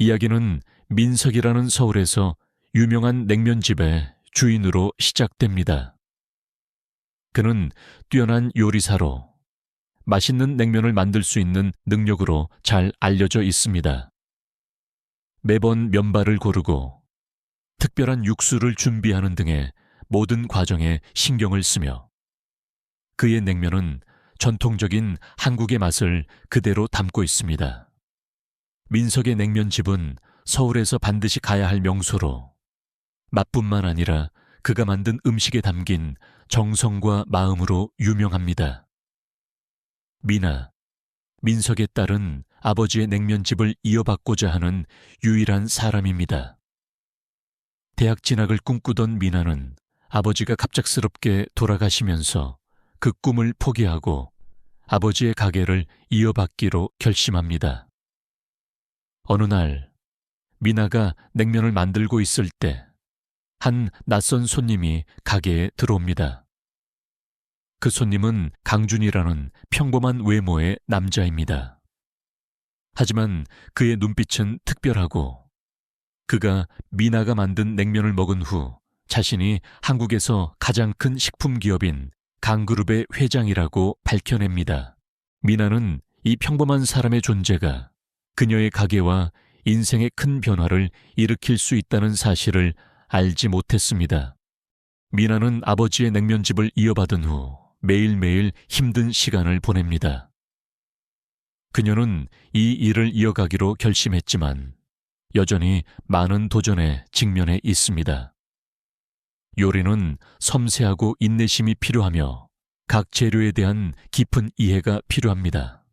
이야기는 민석이라는 서울에서 유명한 냉면집의 주인으로 시작됩니다. 그는 뛰어난 요리사로 맛있는 냉면을 만들 수 있는 능력으로 잘 알려져 있습니다. 매번 면발을 고르고 특별한 육수를 준비하는 등의 모든 과정에 신경을 쓰며 그의 냉면은 전통적인 한국의 맛을 그대로 담고 있습니다. 민석의 냉면집은 서울에서 반드시 가야 할 명소로 맛뿐만 아니라 그가 만든 음식에 담긴 정성과 마음으로 유명합니다. 미나, 민석의 딸은 아버지의 냉면집을 이어받고자 하는 유일한 사람입니다. 대학 진학을 꿈꾸던 미나는 아버지가 갑작스럽게 돌아가시면서 그 꿈을 포기하고 아버지의 가게를 이어받기로 결심합니다. 어느 날 미나가 냉면을 만들고 있을 때 한 낯선 손님이 가게에 들어옵니다. 그 손님은 강준이라는 평범한 외모의 남자입니다. 하지만 그의 눈빛은 특별하고 그가 미나가 만든 냉면을 먹은 후 자신이 한국에서 가장 큰 식품 기업인 강그룹의 회장이라고 밝혀냅니다. 미나는 이 평범한 사람의 존재가 그녀의 가게와 인생의 큰 변화를 일으킬 수 있다는 사실을 알지 못했습니다. 미나는 아버지의 냉면집을 이어받은 후 매일매일 힘든 시간을 보냅니다. 그녀는 이 일을 이어가기로 결심했지만 여전히 많은 도전에 직면해 있습니다. 요리는 섬세하고 인내심이 필요하며 각 재료에 대한 깊은 이해가 필요합니다.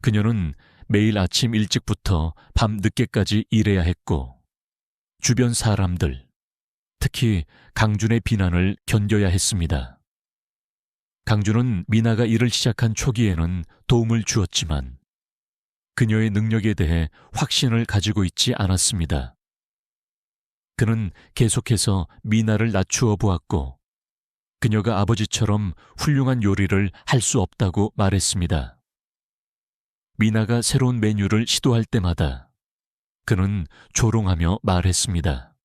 그녀는 매일 아침 일찍부터 밤 늦게까지 일해야 했고 주변 사람들, 특히 강준의 비난을 견뎌야 했습니다. 강준은 미나가 일을 시작한 초기에는 도움을 주었지만 그녀의 능력에 대해 확신을 가지고 있지 않았습니다. 그는 계속해서 미나를 낮추어 보았고 그녀가 아버지처럼 훌륭한 요리를 할 수 없다고 말했습니다. 미나가 새로운 메뉴를 시도할 때마다 그는 조롱하며 말했습니다.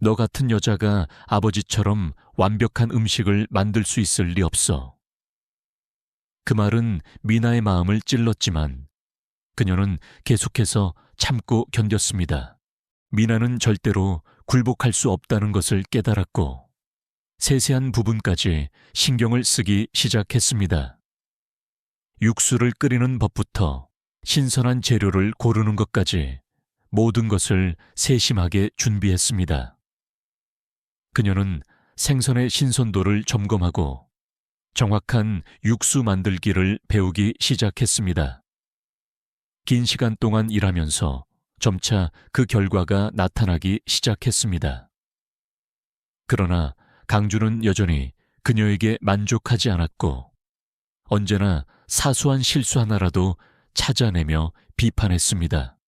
너 같은 여자가 아버지처럼 완벽한 음식을 만들 수 있을 리 없어. 그 말은 미나의 마음을 찔렀지만 그녀는 계속해서 참고 견뎠습니다. 미나는 절대로 굴복할 수 없다는 것을 깨달았고 세세한 부분까지 신경을 쓰기 시작했습니다. 육수를 끓이는 법부터 신선한 재료를 고르는 것까지 모든 것을 세심하게 준비했습니다. 그녀는 생선의 신선도를 점검하고 정확한 육수 만들기를 배우기 시작했습니다. 긴 시간 동안 일하면서 점차 그 결과가 나타나기 시작했습니다. 그러나 강준은 여전히 그녀에게 만족하지 않았고 언제나 사소한 실수 하나라도 찾아내며 비판했습니다.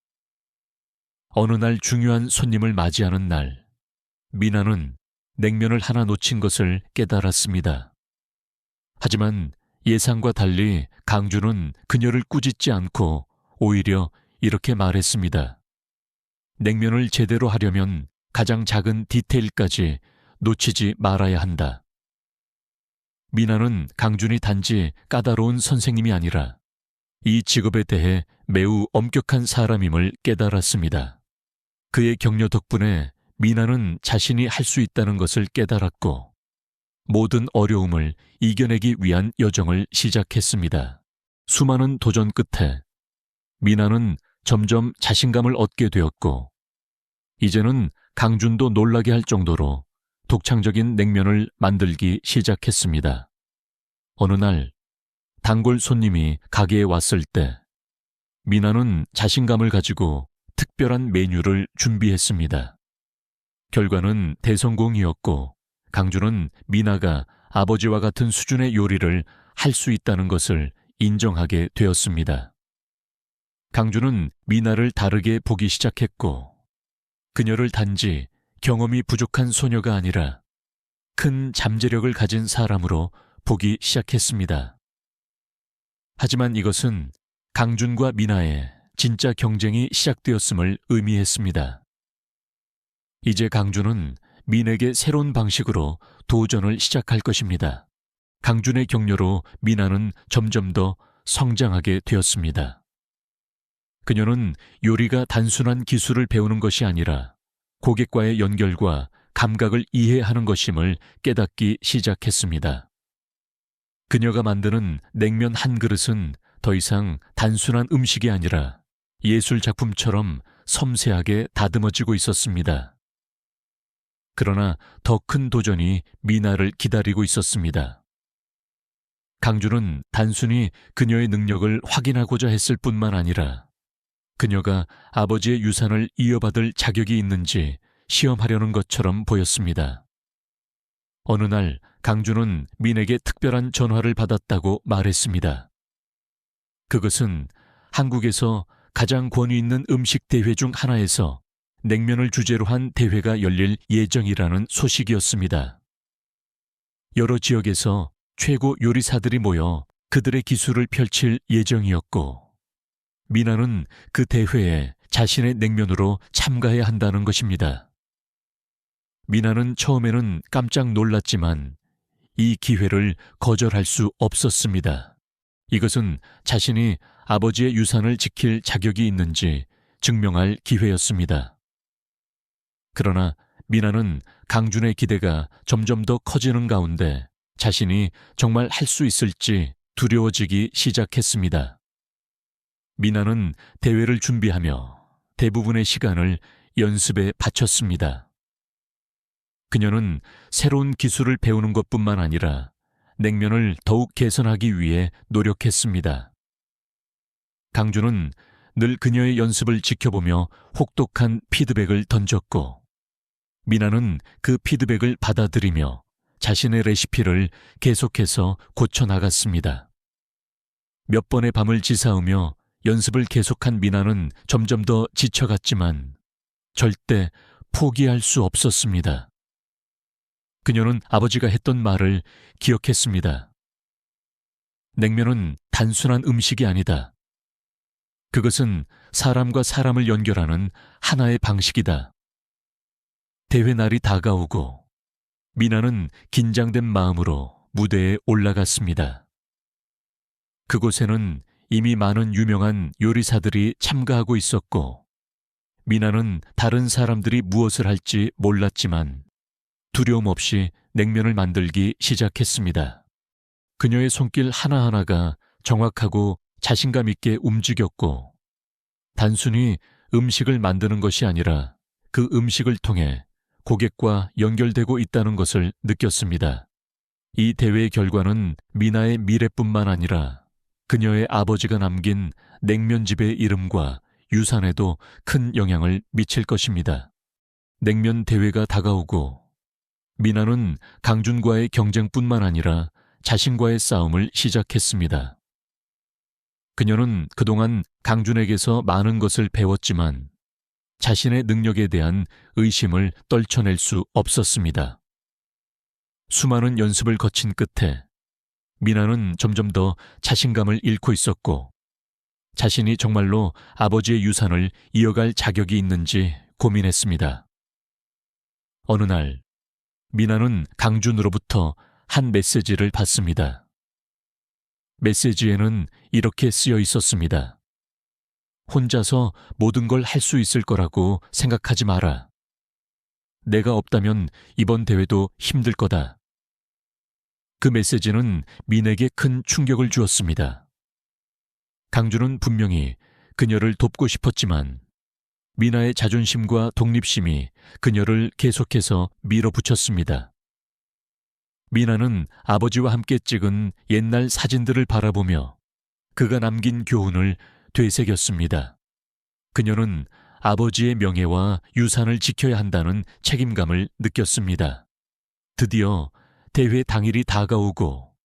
어느 날 중요한 손님을 맞이하는 날, 미나는 냉면을 하나 놓친 것을 깨달았습니다. 하지만 예상과 달리 강준은 그녀를 꾸짖지 않고 오히려 이렇게 말했습니다. 냉면을 제대로 하려면 가장 작은 디테일까지 놓치지 말아야 한다. 미나는 강준이 단지 까다로운 선생님이 아니라 이 직업에 대해 매우 엄격한 사람임을 깨달았습니다. 그의 격려 덕분에 미나는 자신이 할 수 있다는 것을 깨달았고 모든 어려움을 이겨내기 위한 여정을 시작했습니다. 수많은 도전 끝에 미나는 점점 자신감을 얻게 되었고 이제는 강준도 놀라게 할 정도로 독창적인 냉면을 만들기 시작했습니다. 어느 날 단골 손님이 가게에 왔을 때 미나는 자신감을 가지고 특별한 메뉴를 준비했습니다. 결과는 대성공이었고 강준은 미나가 아버지와 같은 수준의 요리를 할 수 있다는 것을 인정하게 되었습니다. 강준은 미나를 다르게 보기 시작했고 그녀를 단지 경험이 부족한 소녀가 아니라 큰 잠재력을 가진 사람으로 보기 시작했습니다. 하지만 이것은 강준과 미나의 진짜 경쟁이 시작되었음을 의미했습니다. 이제 강준은 민에게 새로운 방식으로 도전을 시작할 것입니다. 강준의 격려로 미나는 점점 더 성장하게 되었습니다. 그녀는 요리가 단순한 기술을 배우는 것이 아니라 고객과의 연결과 감각을 이해하는 것임을 깨닫기 시작했습니다. 그녀가 만드는 냉면 한 그릇은 더 이상 단순한 음식이 아니라 예술 작품처럼 섬세하게 다듬어지고 있었습니다. 그러나 더 큰 도전이 미나를 기다리고 있었습니다. 강준은 단순히 그녀의 능력을 확인하고자 했을 뿐만 아니라 그녀가 아버지의 유산을 이어받을 자격이 있는지 시험하려는 것처럼 보였습니다. 어느 날 강준은 민에게 특별한 전화를 받았다고 말했습니다. 그것은 한국에서 가장 권위 있는 음식 대회 중 하나에서 냉면을 주제로 한 대회가 열릴 예정이라는 소식이었습니다. 여러 지역에서 최고 요리사들이 모여 그들의 기술을 펼칠 예정이었고, 미나는 그 대회에 자신의 냉면으로 참가해야 한다는 것입니다. 미나는 처음에는 깜짝 놀랐지만 이 기회를 거절할 수 없었습니다. 이것은 자신이 아버지의 유산을 지킬 자격이 있는지 증명할 기회였습니다. 그러나 미나는 강준의 기대가 점점 더 커지는 가운데 자신이 정말 할 수 있을지 두려워지기 시작했습니다. 미나는 대회를 준비하며 대부분의 시간을 연습에 바쳤습니다. 그녀는 새로운 기술을 배우는 것뿐만 아니라 냉면을 더욱 개선하기 위해 노력했습니다. 강준은 늘 그녀의 연습을 지켜보며 혹독한 피드백을 던졌고, 미나는 그 피드백을 받아들이며 자신의 레시피를 계속해서 고쳐나갔습니다. 몇 번의 밤을 지새우며 연습을 계속한 미나는 점점 더 지쳐갔지만 절대 포기할 수 없었습니다. 그녀는 아버지가 했던 말을 기억했습니다. 냉면은 단순한 음식이 아니다. 그것은 사람과 사람을 연결하는 하나의 방식이다. 대회 날이 다가오고 미나는 긴장된 마음으로 무대에 올라갔습니다. 그곳에는 이미 많은 유명한 요리사들이 참가하고 있었고, 미나는 다른 사람들이 무엇을 할지 몰랐지만 두려움 없이 냉면을 만들기 시작했습니다. 그녀의 손길 하나하나가 정확하고 자신감 있게 움직였고, 단순히 음식을 만드는 것이 아니라 그 음식을 통해 고객과 연결되고 있다는 것을 느꼈습니다. 이 대회의 결과는 미나의 미래뿐만 아니라 그녀의 아버지가 남긴 냉면집의 이름과 유산에도 큰 영향을 미칠 것입니다. 냉면 대회가 다가오고 미나는 강준과의 경쟁뿐만 아니라 자신과의 싸움을 시작했습니다. 그녀는 그동안 강준에게서 많은 것을 배웠지만 자신의 능력에 대한 의심을 떨쳐낼 수 없었습니다. 수많은 연습을 거친 끝에 미나는 점점 더 자신감을 잃고 있었고, 자신이 정말로 아버지의 유산을 이어갈 자격이 있는지 고민했습니다. 어느 날 미나는 강준으로부터 한 메시지를 받습니다. 메시지에는 이렇게 쓰여 있었습니다. 혼자서 모든 걸 할 수 있을 거라고 생각하지 마라. 내가 없다면 이번 대회도 힘들 거다. 그 메시지는 민에게 큰 충격을 주었습니다. 강준은 분명히 그녀를 돕고 싶었지만 미나의 자존심과 독립심이 그녀를 계속해서 밀어붙였습니다. 미나는 아버지와 함께 찍은 옛날 사진들을 바라보며 그가 남긴 교훈을 되새겼습니다. 그녀는 아버지의 명예와 유산을 지켜야 한다는 책임감을 느꼈습니다. 드디어 대회 당일이 다가오고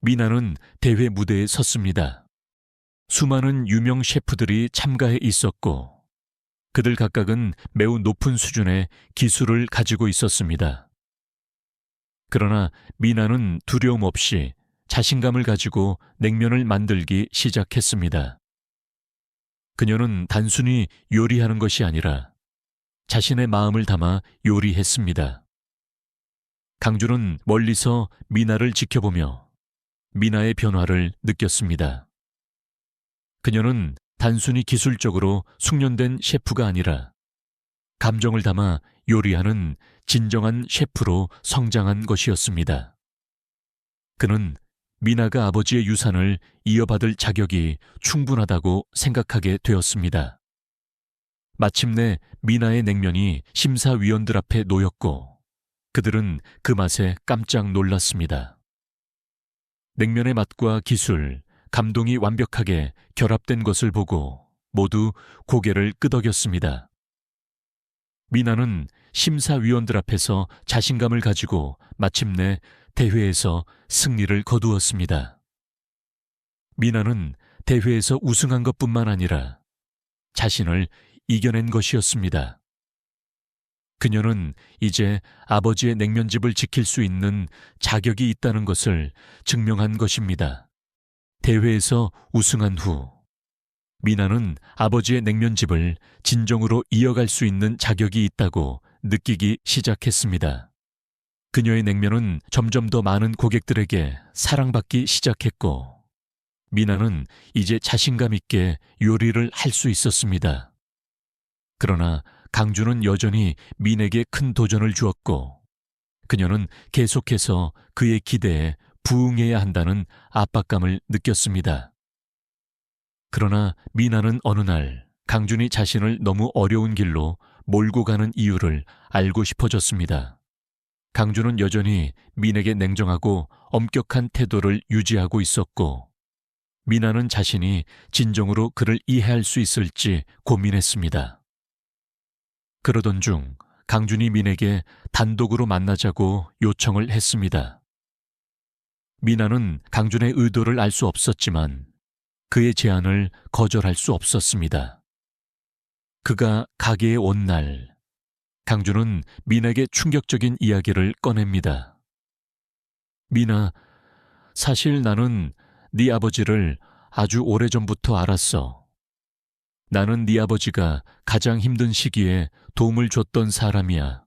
미나는 대회 무대에 섰습니다. 수많은 유명 셰프들이 참가해 있었고 그들 각각은 매우 높은 수준의 기술을 가지고 있었습니다. 그러나 미나는 두려움 없이 자신감을 가지고 냉면을 만들기 시작했습니다. 그녀는 단순히 요리하는 것이 아니라 자신의 마음을 담아 요리했습니다. 강주는 멀리서 미나를 지켜보며 미나의 변화를 느꼈습니다. 그녀는 단순히 기술적으로 숙련된 셰프가 아니라 감정을 담아 요리하는 진정한 셰프로 성장한 것이었습니다. 그는 미나가 아버지의 유산을 이어받을 자격이 충분하다고 생각하게 되었습니다. 마침내 미나의 냉면이 심사위원들 앞에 놓였고 그들은 그 맛에 깜짝 놀랐습니다. 냉면의 맛과 기술, 감동이 완벽하게 결합된 것을 보고 모두 고개를 끄덕였습니다. 미나는 심사위원들 앞에서 자신감을 가지고 마침내 대회에서 승리를 거두었습니다. 미나는 대회에서 우승한 것뿐만 아니라 자신을 이겨낸 것이었습니다. 그녀는 이제 아버지의 냉면집을 지킬 수 있는 자격이 있다는 것을 증명한 것입니다. 대회에서 우승한 후 미나는 아버지의 냉면집을 진정으로 이어갈 수 있는 자격이 있다고 느끼기 시작했습니다. 그녀의 냉면은 점점 더 많은 고객들에게 사랑받기 시작했고 미나는 이제 자신감 있게 요리를 할 수 있었습니다. 그러나 강주는 여전히 민에게 큰 도전을 주었고 그녀는 계속해서 그의 기대에 부응해야 한다는 압박감을 느꼈습니다. 그러나 미나는 어느 날 강준이 자신을 너무 어려운 길로 몰고 가는 이유를 알고 싶어졌습니다. 강준은 여전히 민에게 냉정하고 엄격한 태도를 유지하고 있었고 미나는 자신이 진정으로 그를 이해할 수 있을지 고민했습니다. 그러던 중 강준이 민에게 단독으로 만나자고 요청을 했습니다. 미나는 강준의 의도를 알 수 없었지만 그의 제안을 거절할 수 없었습니다. 그가 가게에 온 날, 강준은 민에게 충격적인 이야기를 꺼냅니다. 미나, 사실 나는 네 아버지를 아주 오래전부터 알았어. 나는 네 아버지가 가장 힘든 시기에 도움을 줬던 사람이야.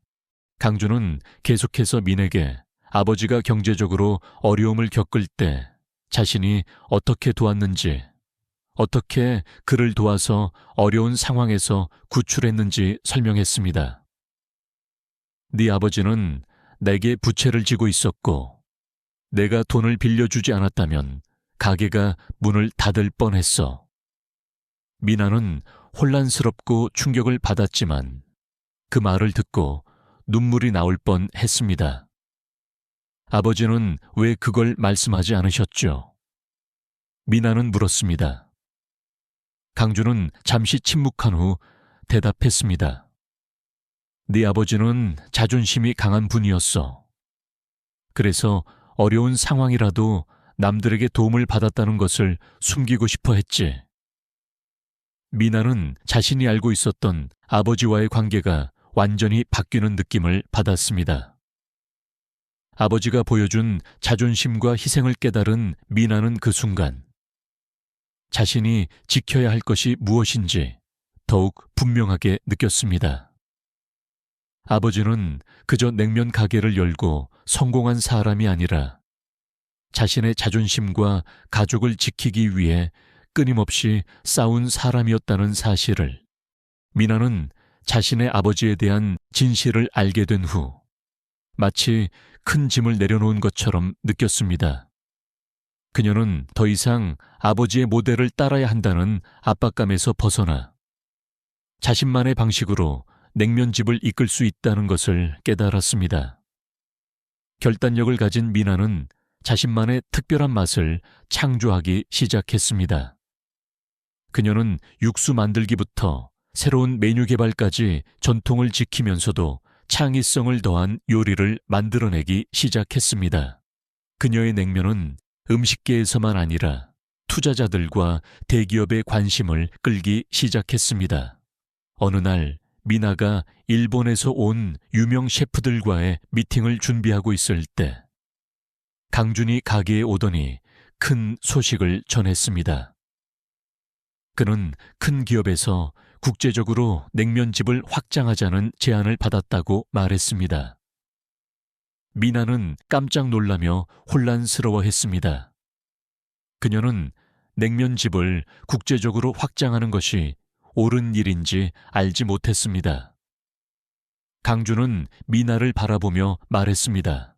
강준은 계속해서 민에게 아버지가 경제적으로 어려움을 겪을 때 자신이 어떻게 도왔는지, 어떻게 그를 도와서 어려운 상황에서 구출했는지 설명했습니다. 네 아버지는 내게 부채를 지고 있었고 내가 돈을 빌려주지 않았다면 가게가 문을 닫을 뻔했어. 미나는 혼란스럽고 충격을 받았지만 그 말을 듣고 눈물이 나올 뻔했습니다. 아버지는 왜 그걸 말씀하지 않으셨죠? 미나는 물었습니다. 강준은 잠시 침묵한 후 대답했습니다. 네 아버지는 자존심이 강한 분이었어. 그래서 어려운 상황이라도 남들에게 도움을 받았다는 것을 숨기고 싶어 했지. 미나는 자신이 알고 있었던 아버지와의 관계가 완전히 바뀌는 느낌을 받았습니다. 아버지가 보여준 자존심과 희생을 깨달은 미나는 그 순간 자신이 지켜야 할 것이 무엇인지 더욱 분명하게 느꼈습니다. 아버지는 그저 냉면 가게를 열고 성공한 사람이 아니라 자신의 자존심과 가족을 지키기 위해 끊임없이 싸운 사람이었다는 사실을 미나는 자신의 아버지에 대한 진실을 알게 된 후 마치 큰 짐을 내려놓은 것처럼 느꼈습니다. 그녀는 더 이상 아버지의 모델을 따라야 한다는 압박감에서 벗어나 자신만의 방식으로 냉면집을 이끌 수 있다는 것을 깨달았습니다. 결단력을 가진 미나는 자신만의 특별한 맛을 창조하기 시작했습니다. 그녀는 육수 만들기부터 새로운 메뉴 개발까지 전통을 지키면서도 창의성을 더한 요리를 만들어내기 시작했습니다. 그녀의 냉면은 음식계에서만 아니라 투자자들과 대기업의 관심을 끌기 시작했습니다. 어느 날 미나가 일본에서 온 유명 셰프들과의 미팅을 준비하고 있을 때 강준이 가게에 오더니 큰 소식을 전했습니다. 그는 큰 기업에서 국제적으로 냉면집을 확장하자는 제안을 받았다고 말했습니다. 미나는 깜짝 놀라며 혼란스러워했습니다. 그녀는 냉면집을 국제적으로 확장하는 것이 옳은 일인지 알지 못했습니다. 강주는 미나를 바라보며 말했습니다.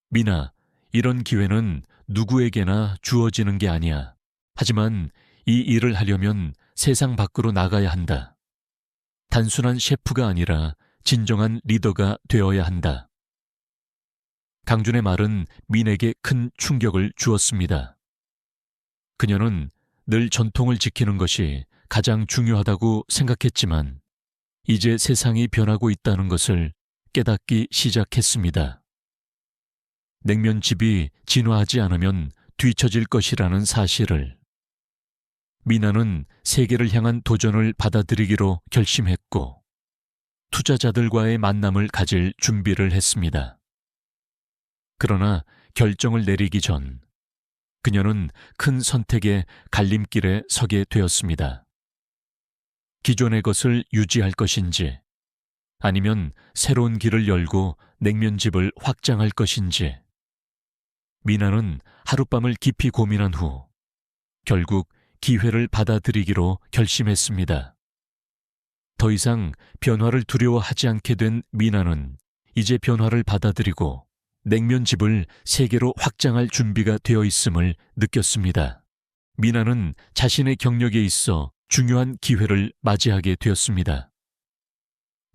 미나, 이런 기회는 누구에게나 주어지는 게 아니야. 하지만 이 일을 하려면 세상 밖으로 나가야 한다. 단순한 셰프가 아니라 진정한 리더가 되어야 한다. 강준의 말은 민에게 큰 충격을 주었습니다. 그녀는 늘 전통을 지키는 것이 가장 중요하다고 생각했지만 이제 세상이 변하고 있다는 것을 깨닫기 시작했습니다. 냉면집이 진화하지 않으면 뒤처질 것이라는 사실을. 미나는 세계를 향한 도전을 받아들이기로 결심했고 투자자들과의 만남을 가질 준비를 했습니다. 그러나 결정을 내리기 전 그녀는 큰 선택의 갈림길에 서게 되었습니다. 기존의 것을 유지할 것인지 아니면 새로운 길을 열고 냉면집을 확장할 것인지. 미나는 하룻밤을 깊이 고민한 후 결국 기회를 받아들이기로 결심했습니다. 더 이상 변화를 두려워하지 않게 된 미나는 이제 변화를 받아들이고 냉면집을 세계로 확장할 준비가 되어 있음을 느꼈습니다. 미나는 자신의 경력에 있어 중요한 기회를 맞이하게 되었습니다.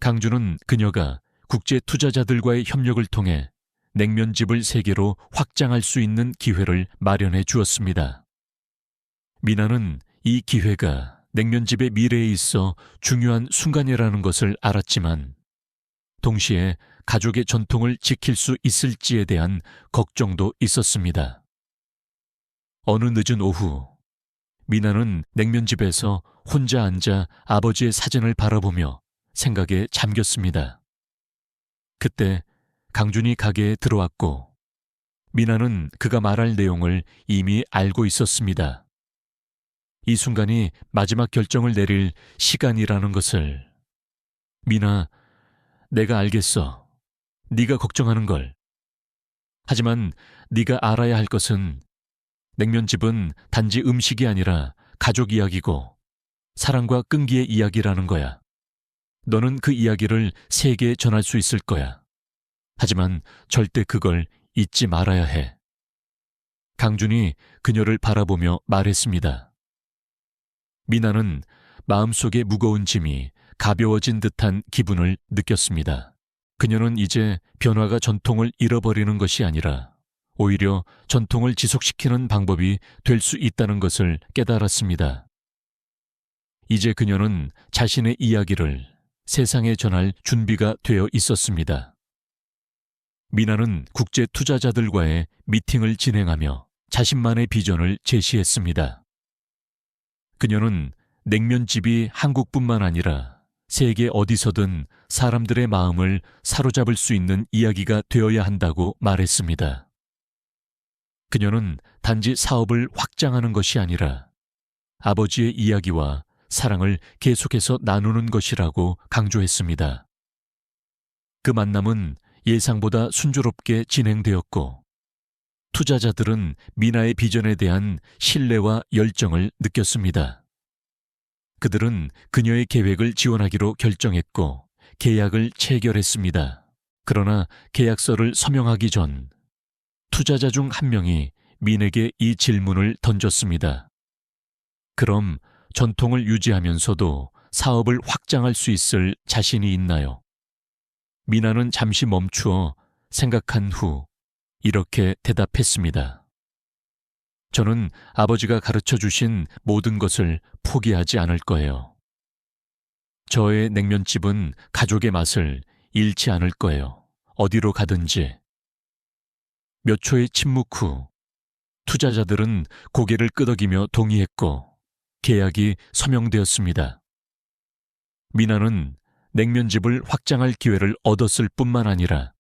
강주는 그녀가 국제 투자자들과의 협력을 통해 냉면집을 세계로 확장할 수 있는 기회를 마련해 주었습니다. 미나는 이 기회가 냉면집의 미래에 있어 중요한 순간이라는 것을 알았지만 동시에 가족의 전통을 지킬 수 있을지에 대한 걱정도 있었습니다. 어느 늦은 오후, 미나는 냉면집에서 혼자 앉아 아버지의 사진을 바라보며 생각에 잠겼습니다. 그때 강준이 가게에 들어왔고 미나는 그가 말할 내용을 이미 알고 있었습니다. 이 순간이 마지막 결정을 내릴 시간이라는 것을. 미나, 내가 알겠어. 네가 걱정하는 걸. 하지만 네가 알아야 할 것은 냉면집은 단지 음식이 아니라 가족 이야기고 사랑과 끈기의 이야기라는 거야. 너는 그 이야기를 세계에 전할 수 있을 거야. 하지만 절대 그걸 잊지 말아야 해. 강준이 그녀를 바라보며 말했습니다. 미나는 마음속에 무거운 짐이 가벼워진 듯한 기분을 느꼈습니다. 그녀는 이제 변화가 전통을 잃어버리는 것이 아니라 오히려 전통을 지속시키는 방법이 될 수 있다는 것을 깨달았습니다. 이제 그녀는 자신의 이야기를 세상에 전할 준비가 되어 있었습니다. 미나는 국제 투자자들과의 미팅을 진행하며 자신만의 비전을 제시했습니다. 그녀는 냉면집이 한국뿐만 아니라 세계 어디서든 사람들의 마음을 사로잡을 수 있는 이야기가 되어야 한다고 말했습니다. 그녀는 단지 사업을 확장하는 것이 아니라 아버지의 이야기와 사랑을 계속해서 나누는 것이라고 강조했습니다. 그 만남은 예상보다 순조롭게 진행되었고 투자자들은 미나의 비전에 대한 신뢰와 열정을 느꼈습니다. 그들은 그녀의 계획을 지원하기로 결정했고 계약을 체결했습니다. 그러나 계약서를 서명하기 전 투자자 중 한 명이 민에게 이 질문을 던졌습니다. 그럼 전통을 유지하면서도 사업을 확장할 수 있을 자신이 있나요? 미나는 잠시 멈추어 생각한 후 이렇게 대답했습니다. 저는 아버지가 가르쳐 주신 모든 것을 포기하지 않을 거예요. 저의 냉면집은 가족의 맛을 잃지 않을 거예요. 어디로 가든지. 몇 초의 침묵 후 투자자들은 고개를 끄덕이며 동의했고 계약이 서명되었습니다. 미나는 냉면집을 확장할 기회를 얻었을 뿐만 아니라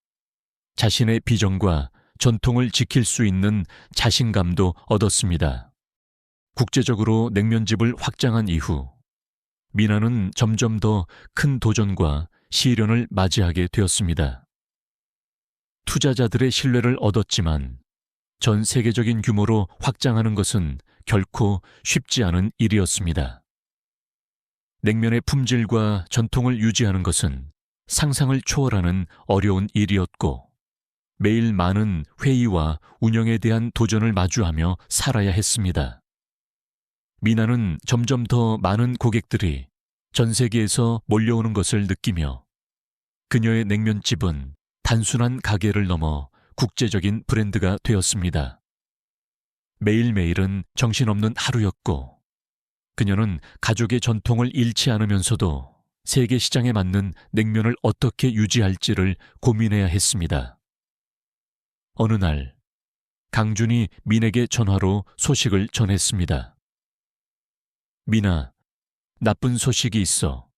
자신의 비전과 전통을 지킬 수 있는 자신감도 얻었습니다. 국제적으로 냉면집을 확장한 이후 미나는 점점 더 큰 도전과 시련을 맞이하게 되었습니다. 투자자들의 신뢰를 얻었지만 전 세계적인 규모로 확장하는 것은 결코 쉽지 않은 일이었습니다. 냉면의 품질과 전통을 유지하는 것은 상상을 초월하는 어려운 일이었고 매일 많은 회의와 운영에 대한 도전을 마주하며 살아야 했습니다. 미나는 점점 더 많은 고객들이 전 세계에서 몰려오는 것을 느끼며 그녀의 냉면집은 단순한 가게를 넘어 국제적인 브랜드가 되었습니다. 매일매일은 정신없는 하루였고 그녀는 가족의 전통을 잃지 않으면서도 세계 시장에 맞는 냉면을 어떻게 유지할지를 고민해야 했습니다. 어느 날 강준이 민에게 전화로 소식을 전했습니다. 미나, 나쁜 소식이 있어.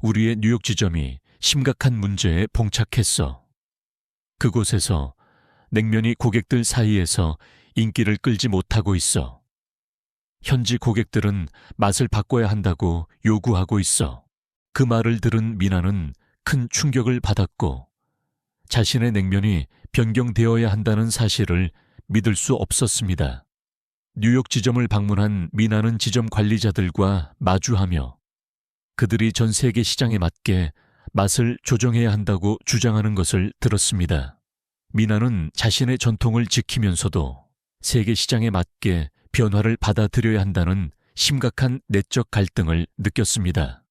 우리의 뉴욕 지점이 심각한 문제에 봉착했어. 그곳에서 냉면이 고객들 사이에서 인기를 끌지 못하고 있어. 현지 고객들은 맛을 바꿔야 한다고 요구하고 있어. 그 말을 들은 미나는 큰 충격을 받았고 자신의 냉면이 변경되어야 한다는 사실을 믿을 수 없었습니다. 뉴욕 지점을 방문한 미나는 지점 관리자들과 마주하며 그들이 전 세계 시장에 맞게 맛을 조정해야 한다고 주장하는 것을 들었습니다. 미나는 자신의 전통을 지키면서도 세계 시장에 맞게 변화를 받아들여야 한다는 심각한 내적 갈등을 느꼈습니다.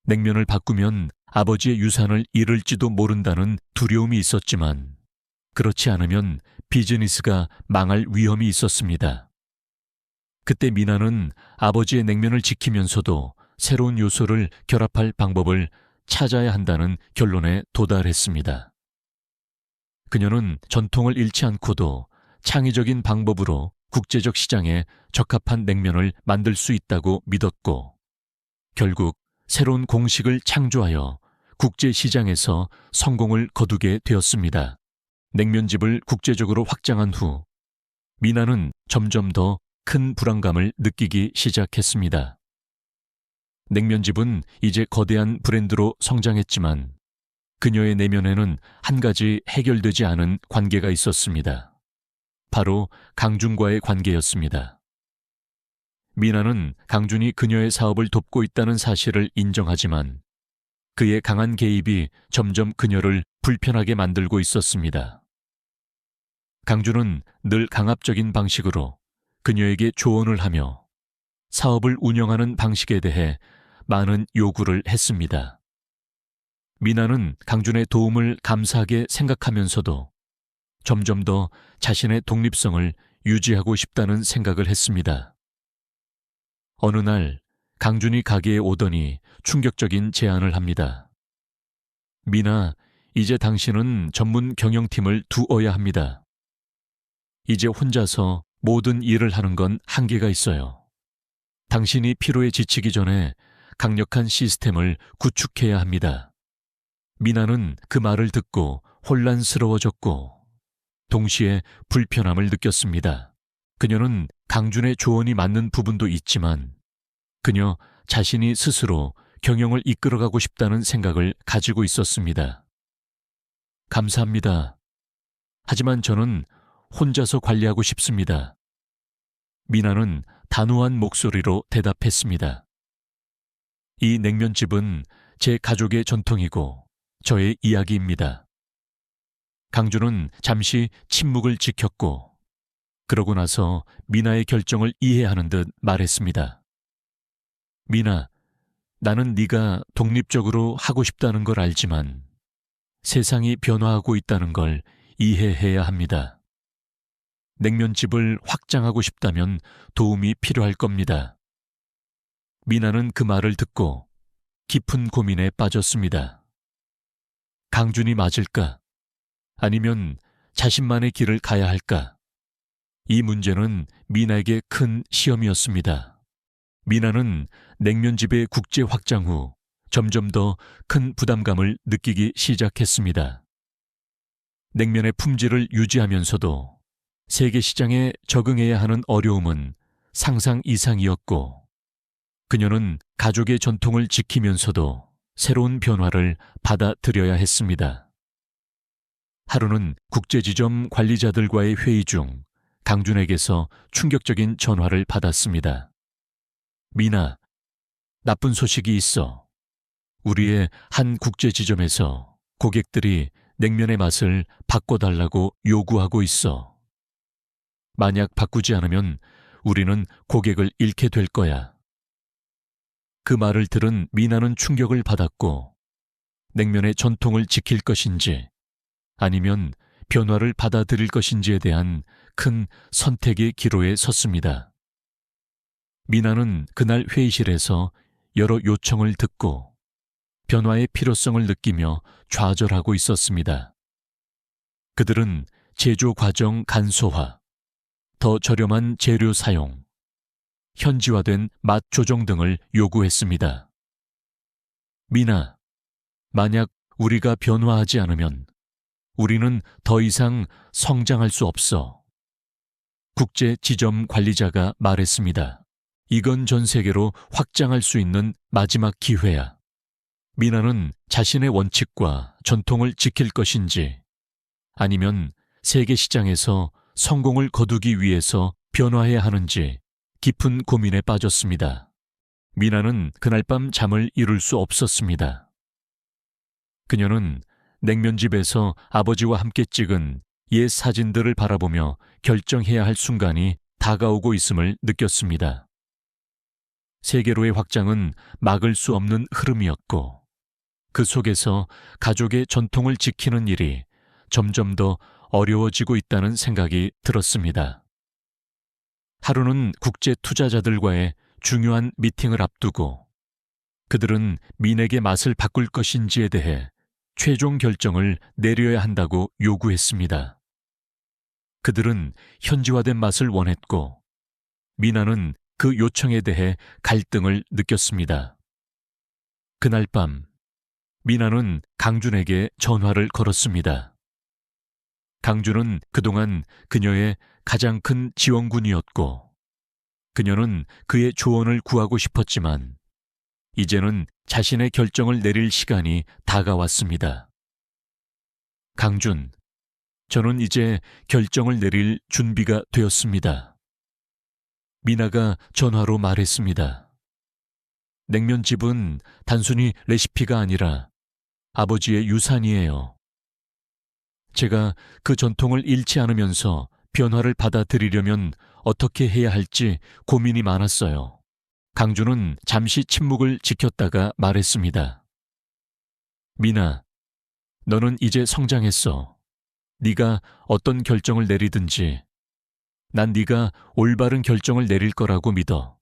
냉면을 바꾸면 아버지의 유산을 잃을지도 모른다는 두려움이 있었지만 그렇지 않으면 비즈니스가 망할 위험이 있었습니다. 그때 미나는 아버지의 냉면을 지키면서도 새로운 요소를 결합할 방법을 찾아야 한다는 결론에 도달했습니다. 그녀는 전통을 잃지 않고도 창의적인 방법으로 국제적 시장에 적합한 냉면을 만들 수 있다고 믿었고 결국 새로운 공식을 창조하여 국제 시장에서 성공을 거두게 되었습니다. 냉면집을 국제적으로 확장한 후 미나는 점점 더 큰 불안감을 느끼기 시작했습니다. 냉면집은 이제 거대한 브랜드로 성장했지만 그녀의 내면에는 한 가지 해결되지 않은 관계가 있었습니다. 바로 강준과의 관계였습니다. 미나는 강준이 그녀의 사업을 돕고 있다는 사실을 인정하지만 그의 강한 개입이 점점 그녀를 불편하게 만들고 있었습니다. 강준은 늘 강압적인 방식으로 그녀에게 조언을 하며 사업을 운영하는 방식에 대해 많은 요구를 했습니다. 미나는 강준의 도움을 감사하게 생각하면서도 점점 더 자신의 독립성을 유지하고 싶다는 생각을 했습니다. 어느 날 강준이 가게에 오더니 충격적인 제안을 합니다. 미나, 이제 당신은 전문 경영팀을 두어야 합니다. 이제 혼자서 모든 일을 하는 건 한계가 있어요. 당신이 피로에 지치기 전에 강력한 시스템을 구축해야 합니다. 미나는 그 말을 듣고 혼란스러워졌고 동시에 불편함을 느꼈습니다. 그녀는 강준의 조언이 맞는 부분도 있지만 그녀 자신이 스스로 경영을 이끌어가고 싶다는 생각을 가지고 있었습니다. 감사합니다. 하지만 저는 혼자서 관리하고 싶습니다. 미나는 단호한 목소리로 대답했습니다. 이 냉면집은 제 가족의 전통이고 저의 이야기입니다. 강준은 잠시 침묵을 지켰고 그러고 나서 미나의 결정을 이해하는 듯 말했습니다. 미나, 나는 네가 독립적으로 하고 싶다는 걸 알지만 세상이 변화하고 있다는 걸 이해해야 합니다. 냉면집을 확장하고 싶다면 도움이 필요할 겁니다. 미나는 그 말을 듣고 깊은 고민에 빠졌습니다. 강준이 맞을까? 아니면 자신만의 길을 가야 할까? 이 문제는 미나에게 큰 시험이었습니다. 미나는 냉면집의 국제 확장 후 점점 더 큰 부담감을 느끼기 시작했습니다. 냉면의 품질을 유지하면서도 세계 시장에 적응해야 하는 어려움은 상상 이상이었고, 그녀는 가족의 전통을 지키면서도 새로운 변화를 받아들여야 했습니다. 하루는 국제지점 관리자들과의 회의 중 강준에게서 충격적인 전화를 받았습니다. 미나, 나쁜 소식이 있어. 우리의 한 국제지점에서 고객들이 냉면의 맛을 바꿔달라고 요구하고 있어. 만약 바꾸지 않으면 우리는 고객을 잃게 될 거야. 그 말을 들은 미나는 충격을 받았고, 냉면의 전통을 지킬 것인지 아니면 변화를 받아들일 것인지에 대한 큰 선택의 기로에 섰습니다. 미나는 그날 회의실에서 여러 요청을 듣고 변화의 필요성을 느끼며 좌절하고 있었습니다. 그들은 제조 과정 간소화, 더 저렴한 재료 사용, 현지화된 맛 조정 등을 요구했습니다. 미나, 만약 우리가 변화하지 않으면 우리는 더 이상 성장할 수 없어. 국제 지점 관리자가 말했습니다. 이건 전 세계로 확장할 수 있는 마지막 기회야. 미나는 자신의 원칙과 전통을 지킬 것인지 아니면 세계 시장에서 성공을 거두기 위해서 변화해야 하는지 깊은 고민에 빠졌습니다. 미나는 그날 밤 잠을 이룰 수 없었습니다. 그녀는 냉면집에서 아버지와 함께 찍은 옛 사진들을 바라보며 결정해야 할 순간이 다가오고 있음을 느꼈습니다. 세계로의 확장은 막을 수 없는 흐름이었고, 그 속에서 가족의 전통을 지키는 일이 점점 더 어려워지고 있다는 생각이 들었습니다. 하루는 국제 투자자들과의 중요한 미팅을 앞두고 그들은 민에게 맛을 바꿀 것인지에 대해 최종 결정을 내려야 한다고 요구했습니다. 그들은 현지화된 맛을 원했고, 미나는 그 요청에 대해 갈등을 느꼈습니다. 그날 밤, 미나는 강준에게 전화를 걸었습니다. 강준은 그동안 그녀의 가장 큰 지원군이었고, 그녀는 그의 조언을 구하고 싶었지만, 이제는 자신의 결정을 내릴 시간이 다가왔습니다. 강준, 저는 이제 결정을 내릴 준비가 되었습니다. 미나가 전화로 말했습니다. 냉면집은 단순히 레시피가 아니라 아버지의 유산이에요. 제가 그 전통을 잃지 않으면서 변화를 받아들이려면 어떻게 해야 할지 고민이 많았어요. 강준은 잠시 침묵을 지켰다가 말했습니다. 미나, 너는 이제 성장했어. 네가 어떤 결정을 내리든지 난 네가 올바른 결정을 내릴 거라고 믿어.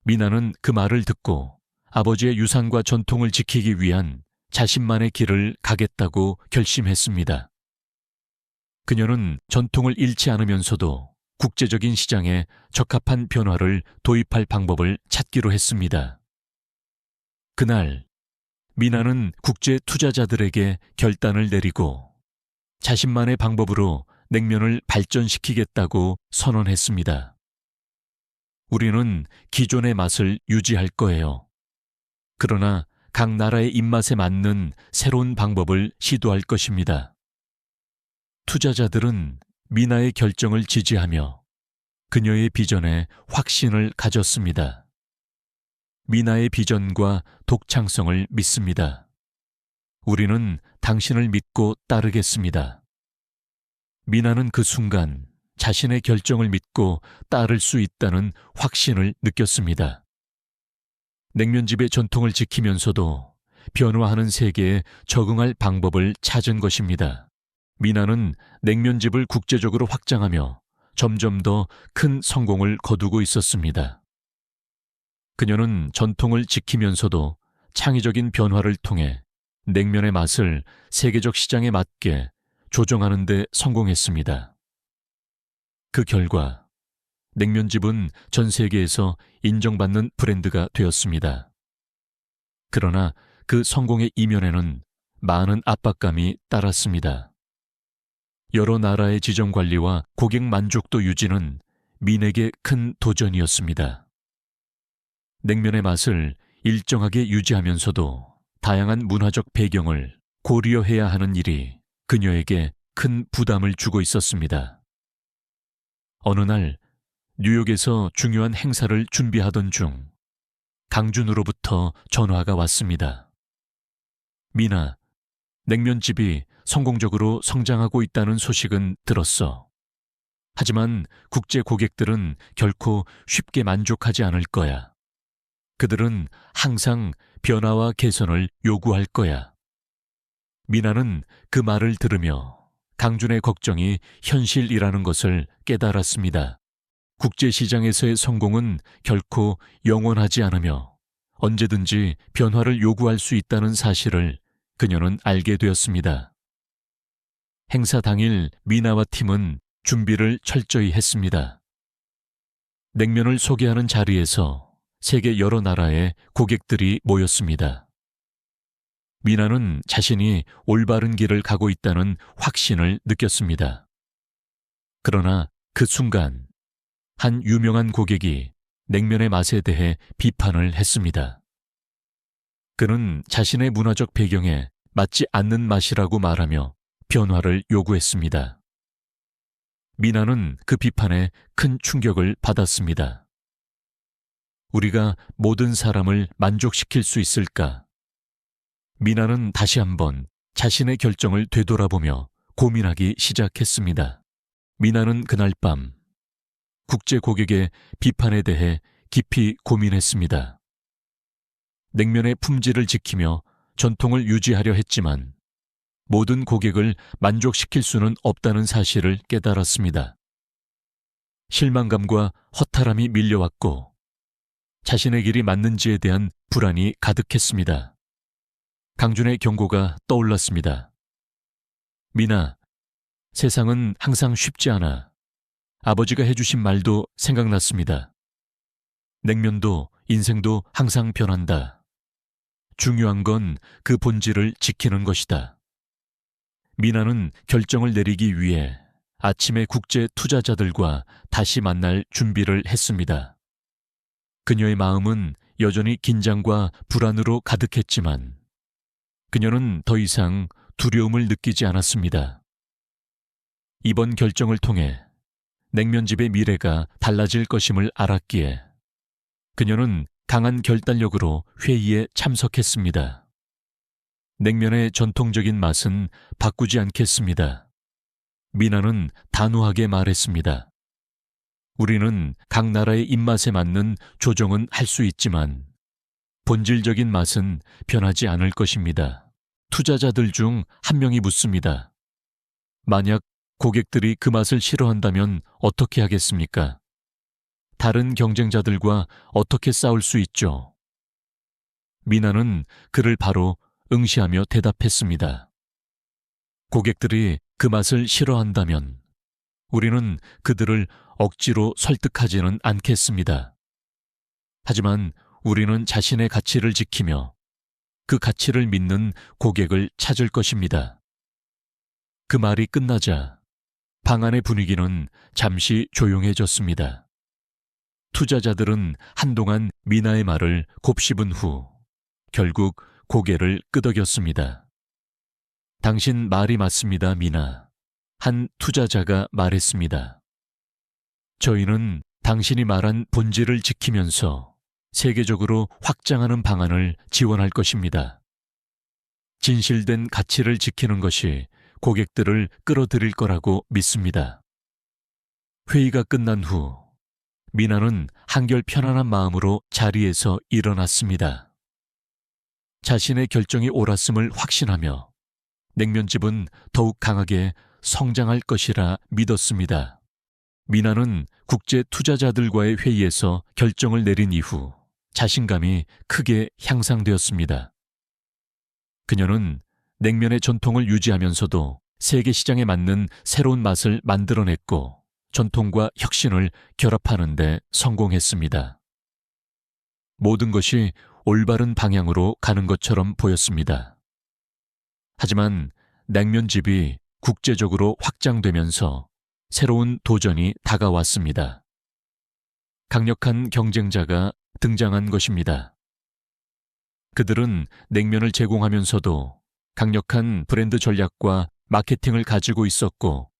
미나는 그 말을 듣고 아버지의 유산과 전통을 지키기 위한 자신만의 길을 가겠다고 결심했습니다. 그녀는 전통을 잃지 않으면서도 국제적인 시장에 적합한 변화를 도입할 방법을 찾기로 했습니다. 그날, 미나는 국제 투자자들에게 결단을 내리고 자신만의 방법으로 냉면을 발전시키겠다고 선언했습니다. 우리는 기존의 맛을 유지할 거예요. 그러나 각 나라의 입맛에 맞는 새로운 방법을 시도할 것입니다. 투자자들은 미나의 결정을 지지하며 그녀의 비전에 확신을 가졌습니다. 미나의 비전과 독창성을 믿습니다. 우리는 당신을 믿고 따르겠습니다. 미나는 그 순간 자신의 결정을 믿고 따를 수 있다는 확신을 느꼈습니다. 냉면집의 전통을 지키면서도 변화하는 세계에 적응할 방법을 찾은 것입니다. 미나는 냉면집을 국제적으로 확장하며 점점 더 큰 성공을 거두고 있었습니다. 그녀는 전통을 지키면서도 창의적인 변화를 통해 냉면의 맛을 세계적 시장에 맞게 조정하는 데 성공했습니다. 그 결과 냉면집은 전 세계에서 인정받는 브랜드가 되었습니다. 그러나 그 성공의 이면에는 많은 압박감이 따랐습니다. 여러 나라의 지점 관리와 고객 만족도 유지는 민에게 큰 도전이었습니다. 냉면의 맛을 일정하게 유지하면서도 다양한 문화적 배경을 고려해야 하는 일이 그녀에게 큰 부담을 주고 있었습니다. 어느 날 뉴욕에서 중요한 행사를 준비하던 중 강준으로부터 전화가 왔습니다. 미나, 냉면집이 성공적으로 성장하고 있다는 소식은 들었어. 하지만 국제 고객들은 결코 쉽게 만족하지 않을 거야. 그들은 항상 변화와 개선을 요구할 거야. 미나는 그 말을 들으며 강준의 걱정이 현실이라는 것을 깨달았습니다. 국제시장에서의 성공은 결코 영원하지 않으며 언제든지 변화를 요구할 수 있다는 사실을 그녀는 알게 되었습니다. 행사 당일 미나와 팀은 준비를 철저히 했습니다. 냉면을 소개하는 자리에서 세계 여러 나라의 고객들이 모였습니다. 미나는 자신이 올바른 길을 가고 있다는 확신을 느꼈습니다. 그러나 그 순간 한 유명한 고객이 냉면의 맛에 대해 비판을 했습니다. 그는 자신의 문화적 배경에 맞지 않는 맛이라고 말하며 변화를 요구했습니다. 미나는 그 비판에 큰 충격을 받았습니다. 우리가 모든 사람을 만족시킬 수 있을까? 미나는 다시 한번 자신의 결정을 되돌아보며 고민하기 시작했습니다. 미나는 그날 밤 국제 고객의 비판에 대해 깊이 고민했습니다. 냉면의 품질을 지키며 전통을 유지하려 했지만 모든 고객을 만족시킬 수는 없다는 사실을 깨달았습니다. 실망감과 허탈함이 밀려왔고 자신의 길이 맞는지에 대한 불안이 가득했습니다. 강준의 경고가 떠올랐습니다. 미나, 세상은 항상 쉽지 않아. 아버지가 해주신 말도 생각났습니다. 냉면도 인생도 항상 변한다. 중요한 건 그 본질을 지키는 것이다. 미나는 결정을 내리기 위해 아침에 국제 투자자들과 다시 만날 준비를 했습니다. 그녀의 마음은 여전히 긴장과 불안으로 가득했지만 그녀는 더 이상 두려움을 느끼지 않았습니다. 이번 결정을 통해 냉면집의 미래가 달라질 것임을 알았기에 그녀는 강한 결단력으로 회의에 참석했습니다. 냉면의 전통적인 맛은 바꾸지 않겠습니다. 미나는 단호하게 말했습니다. 우리는 각 나라의 입맛에 맞는 조정은 할 수 있지만 본질적인 맛은 변하지 않을 것입니다. 투자자들 중 한 명이 묻습니다. 만약 고객들이 그 맛을 싫어한다면 어떻게 하겠습니까? 다른 경쟁자들과 어떻게 싸울 수 있죠? 미나는 그를 바로 응시하며 대답했습니다. 고객들이 그 맛을 싫어한다면 우리는 그들을 억지로 설득하지는 않겠습니다. 하지만 우리는 자신의 가치를 지키며 그 가치를 믿는 고객을 찾을 것입니다. 그 말이 끝나자 방 안의 분위기는 잠시 조용해졌습니다. 투자자들은 한동안 미나의 말을 곱씹은 후 결국 고개를 끄덕였습니다. 당신 말이 맞습니다, 미나. 한 투자자가 말했습니다. 저희는 당신이 말한 본질을 지키면서 세계적으로 확장하는 방안을 지원할 것입니다. 진실된 가치를 지키는 것이 고객들을 끌어들일 거라고 믿습니다. 회의가 끝난 후 미나는 한결 편안한 마음으로 자리에서 일어났습니다. 자신의 결정이 옳았음을 확신하며 냉면집은 더욱 강하게 성장할 것이라 믿었습니다. 미나는 국제 투자자들과의 회의에서 결정을 내린 이후 자신감이 크게 향상되었습니다. 그녀는 냉면의 전통을 유지하면서도 세계 시장에 맞는 새로운 맛을 만들어냈고 전통과 혁신을 결합하는 데 성공했습니다. 모든 것이 올바른 방향으로 가는 것처럼 보였습니다. 하지만 냉면집이 국제적으로 확장되면서 새로운 도전이 다가왔습니다. 강력한 경쟁자가 등장한 것입니다. 그들은 냉면을 제공하면서도 강력한 브랜드 전략과 마케팅을 가지고 있었고,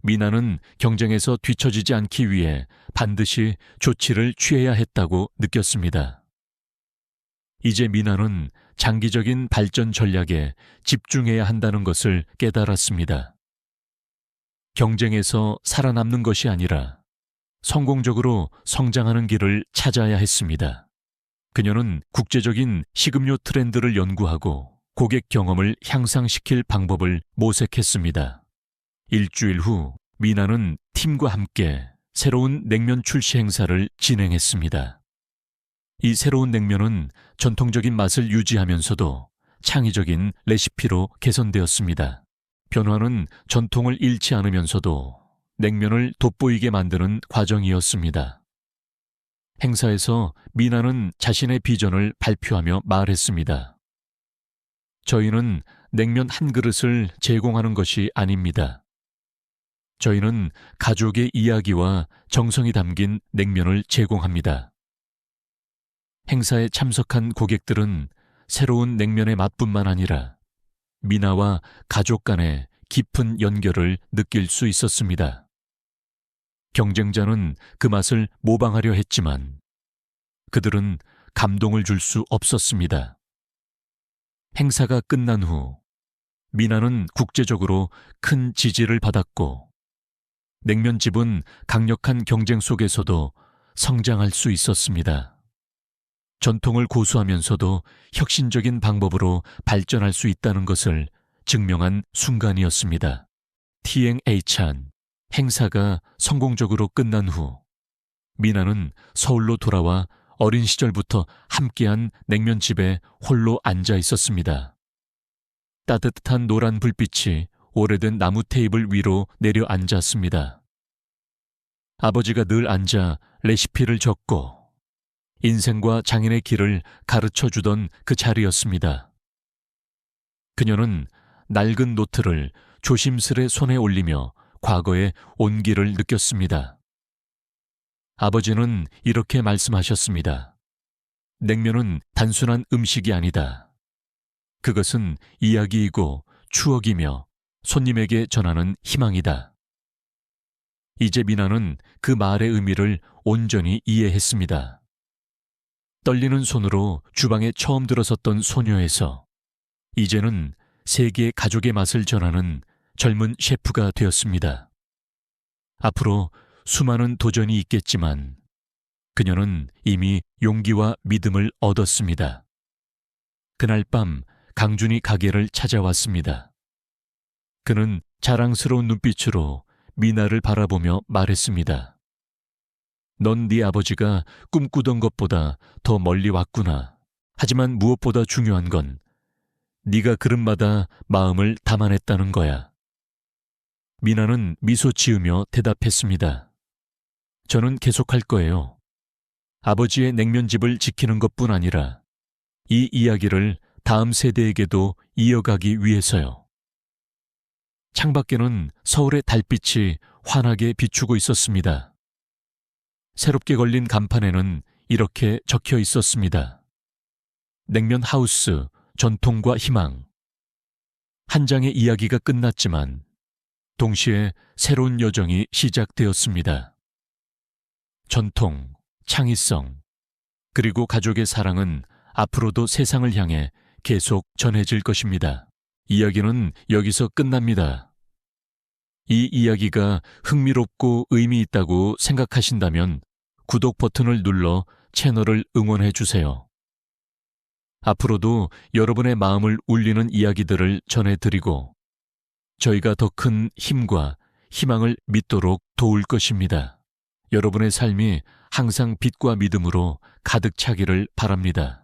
미나는 경쟁에서 뒤처지지 않기 위해 반드시 조치를 취해야 했다고 느꼈습니다. 이제 미나는 장기적인 발전 전략에 집중해야 한다는 것을 깨달았습니다. 경쟁에서 살아남는 것이 아니라 성공적으로 성장하는 길을 찾아야 했습니다. 그녀는 국제적인 식음료 트렌드를 연구하고 고객 경험을 향상시킬 방법을 모색했습니다. 일주일 후 미나는 팀과 함께 새로운 냉면 출시 행사를 진행했습니다. 이 새로운 냉면은 전통적인 맛을 유지하면서도 창의적인 레시피로 개선되었습니다. 변화는 전통을 잃지 않으면서도 냉면을 돋보이게 만드는 과정이었습니다. 행사에서 미나는 자신의 비전을 발표하며 말했습니다. 저희는 냉면 한 그릇을 제공하는 것이 아닙니다. 저희는 가족의 이야기와 정성이 담긴 냉면을 제공합니다. 행사에 참석한 고객들은 새로운 냉면의 맛뿐만 아니라 미나와 가족 간의 깊은 연결을 느낄 수 있었습니다. 경쟁자는 그 맛을 모방하려 했지만 그들은 감동을 줄 수 없었습니다. 행사가 끝난 후 미나는 국제적으로 큰 지지를 받았고, 냉면집은 강력한 경쟁 속에서도 성장할 수 있었습니다. 전통을 고수하면서도 혁신적인 방법으로 발전할 수 있다는 것을 증명한 순간이었습니다. TNH안 행사가 성공적으로 끝난 후 미나는 서울로 돌아와 어린 시절부터 함께한 냉면집에 홀로 앉아 있었습니다. 따뜻한 노란 불빛이 오래된 나무 테이블 위로 내려 앉았습니다. 아버지가 늘 앉아 레시피를 적고 인생과 장인의 길을 가르쳐 주던 그 자리였습니다. 그녀는 낡은 노트를 조심스레 손에 올리며 과거의 온기를 느꼈습니다. 아버지는 이렇게 말씀하셨습니다. 냉면은 단순한 음식이 아니다. 그것은 이야기이고 추억이며 손님에게 전하는 희망이다. 이제 미나는 그 말의 의미를 온전히 이해했습니다. 떨리는 손으로 주방에 처음 들어섰던 소녀에서 이제는 세계 가족의 맛을 전하는 젊은 셰프가 되었습니다. 앞으로 수많은 도전이 있겠지만 그녀는 이미 용기와 믿음을 얻었습니다. 그날 밤 강준이 가게를 찾아왔습니다. 그는 자랑스러운 눈빛으로 미나를 바라보며 말했습니다. 넌 네 아버지가 꿈꾸던 것보다 더 멀리 왔구나. 하지만 무엇보다 중요한 건 네가 그릇마다 마음을 담아냈다는 거야. 미나는 미소 지으며 대답했습니다. 저는 계속할 거예요. 아버지의 냉면집을 지키는 것뿐 아니라 이 이야기를 다음 세대에게도 이어가기 위해서요. 창밖에는 서울의 달빛이 환하게 비추고 있었습니다. 새롭게 걸린 간판에는 이렇게 적혀 있었습니다. 냉면 하우스, 전통과 희망. 한 장의 이야기가 끝났지만 동시에 새로운 여정이 시작되었습니다. 전통, 창의성, 그리고 가족의 사랑은 앞으로도 세상을 향해 계속 전해질 것입니다. 이야기는 여기서 끝납니다. 이 이야기가 흥미롭고 의미 있다고 생각하신다면 구독 버튼을 눌러 채널을 응원해 주세요. 앞으로도 여러분의 마음을 울리는 이야기들을 전해드리고 저희가 더 큰 힘과 희망을 믿도록 도울 것입니다. 여러분의 삶이 항상 빛과 믿음으로 가득 차기를 바랍니다.